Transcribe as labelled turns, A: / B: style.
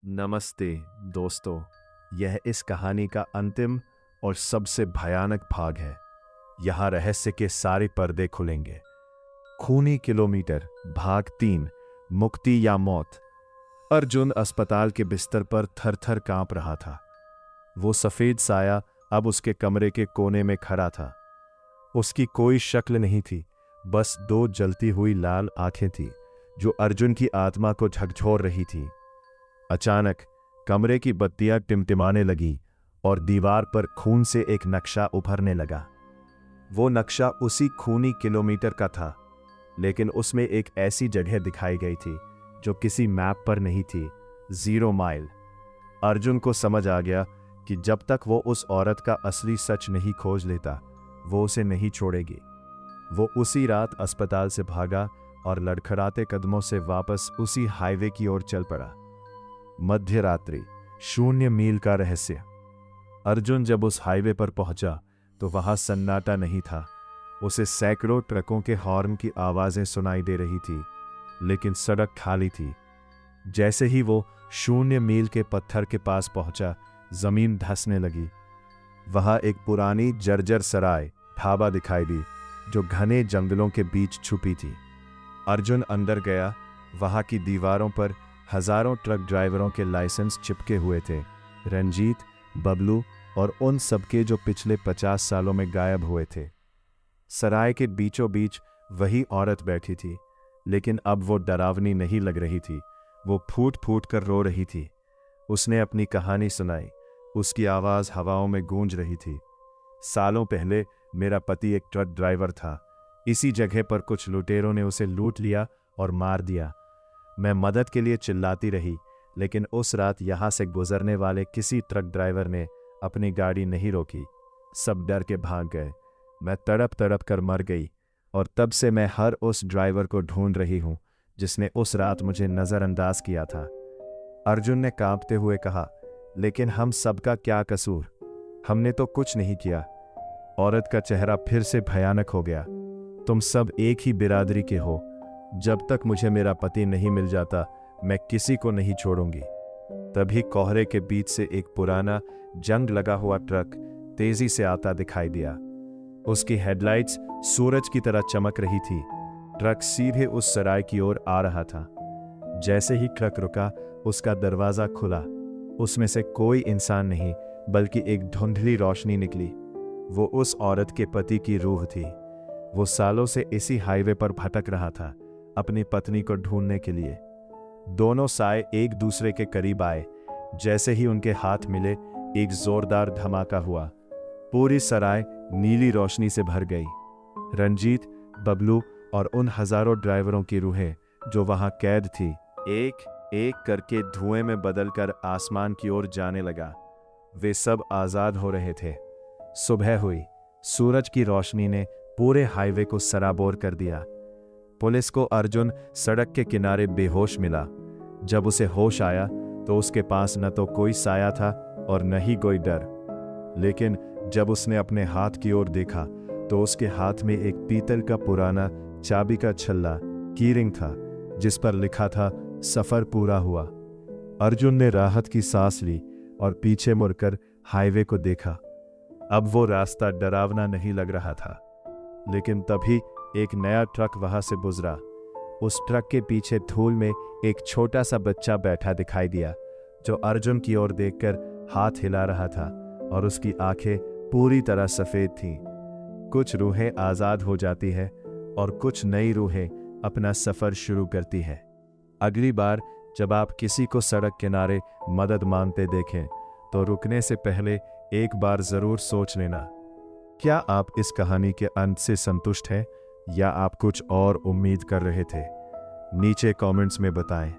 A: नमस्ते दोस्तों, यह इस कहानी का अंतिम और सबसे भयानक भाग है। यहाँ रहस्य के सारे पर्दे खुलेंगे। खूनी किलोमीटर भाग 3, मुक्ति या मौत। अर्जुन अस्पताल के बिस्तर पर थर-थर कांप रहा था। वो सफेद साया अब उसके कमरे के कोने में खड़ा था। उसकी कोई शक्ल नहीं थी, बस 2 जलती हुई लाल आंखें थीं जो अर्जुन की आत्मा को झकझोर रही थी। अचानक कमरे की बत्तियां टिमटिमाने लगी और दीवार पर खून से एक नक्शा उभरने लगा। वो नक्शा उसी खूनी किलोमीटर का था, लेकिन उसमें एक ऐसी जगह दिखाई गई थी जो किसी मैप पर नहीं थी। 0 माइल। अर्जुन को समझ आ गया कि जब तक वो उस औरत का असली सच नहीं खोज लेता, वो उसे नहीं छोड़ेगी। वो उसी रात अस्पताल से भागा और लड़खड़ाते कदमों से वापस उसी हाईवे की ओर चल पड़ा। मध्य रात्रि, 0 मील का रहस्य। अर्जुन जब उस हाईवे पर पहुंचा तो वहां सन्नाटा नहीं था। उसे सैकड़ों ट्रकों के हॉर्न की आवाजें सुनाई दे रही थी, लेकिन सड़क खाली थी। जैसे ही वो 0 मील के पत्थर के पास पहुंचा, जमीन धंसने लगी। वहां एक पुरानी जर्जर सराय ढाबा दिखाई दी जो घने जंगलों के बीच छुपी थी। अर्जुन अंदर गया। वहां की दीवारों पर हजारों ट्रक ड्राइवरों के लाइसेंस चिपके हुए थे। रंजीत, बबलू और उन सबके जो पिछले 50 सालों में गायब हुए थे। सराय के बीचों बीच वही औरत बैठी थी, लेकिन अब वो डरावनी नहीं लग रही थी। वो फूट फूट कर रो रही थी। उसने अपनी कहानी सुनाई। उसकी आवाज हवाओं में गूंज रही थी। सालों पहले मेरा पति एक ट्रक ड्राइवर था। इसी जगह पर कुछ लुटेरों ने उसे लूट लिया और मार दिया। मैं मदद के लिए चिल्लाती रही, लेकिन उस रात यहां से गुजरने वाले किसी ट्रक ड्राइवर ने अपनी गाड़ी नहीं रोकी। सब डर के भाग गए। मैं तड़प तड़प कर मर गई और तब से मैं हर उस ड्राइवर को ढूंढ रही हूं जिसने उस रात मुझे नजरअंदाज किया था। अर्जुन ने कांपते हुए कहा, लेकिन हम सबका क्या कसूर? हमने तो कुछ नहीं किया। औरत का चेहरा फिर से भयानक हो गया। तुम सब एक ही बिरादरी के हो। जब तक मुझे मेरा पति नहीं मिल जाता, मैं किसी को नहीं छोड़ूंगी। तभी कोहरे के बीच से एक पुराना जंग लगा हुआ ट्रक तेजी से आता दिखाई दिया। उसकी हेडलाइट्स सूरज की तरह चमक रही थी। ट्रक सीधे उस सराय की ओर आ रहा था। जैसे ही ट्रक रुका, उसका दरवाजा खुला। उसमें से कोई इंसान नहीं, बल्कि एक धुंधली रोशनी निकली। वो उस औरत के पति की रूह थी। वो सालों से इसी हाईवे पर भटक रहा था, अपनी पत्नी को ढूंढने के लिए। दोनों साए एक दूसरे के करीब आए। जैसे ही उनके हाथ मिले, एक जोरदार धमाका हुआ। पूरी सराय नीली रोशनी से भर गई। रंजीत, बबलू और उन हजारों ड्राइवरों की रूहें जो वहां कैद थी, एक एक करके धुएं में बदलकर आसमान की ओर जाने लगा। वे सब आजाद हो रहे थे। सुबह हुई। सूरज की रोशनी ने पूरे हाईवे को सराबोर कर दिया। पुलिस को अर्जुन सड़क के किनारे बेहोश मिला। जब उसे होश आया तो उसके पास न तो कोई साया था और न ही कोई डर। लेकिन जब उसने अपने हाथ की ओर देखा तो उसके हाथ में एक पीतल का पुराना चाबी का छल्ला कीरिंग था, जिस पर लिखा था, सफर पूरा हुआ। अर्जुन ने राहत की सांस ली और पीछे मुड़कर हाईवे को देखा। अब वो रास्ता डरावना नहीं लग रहा था। लेकिन तभी एक नया ट्रक वहां से गुजरा। उस ट्रक के पीछे धूल में एक छोटा सा बच्चा बैठा दिखाई दिया, जो अर्जुन की ओर देखकर हाथ हिला रहा था और उसकी आंखें पूरी तरह सफेद थीं। कुछ रूहें आजाद हो जाती है और कुछ नई रूहें अपना सफर शुरू करती है। अगली बार जब आप किसी को सड़क किनारे मदद मांगते देखें, तो रुकने से पहले एक बार जरूर सोच लेना, क्या आप इस कहानी के अंत से संतुष्ट हैं या आप कुछ और उम्मीद कर रहे थे? नीचे कमेंट्स में बताएं।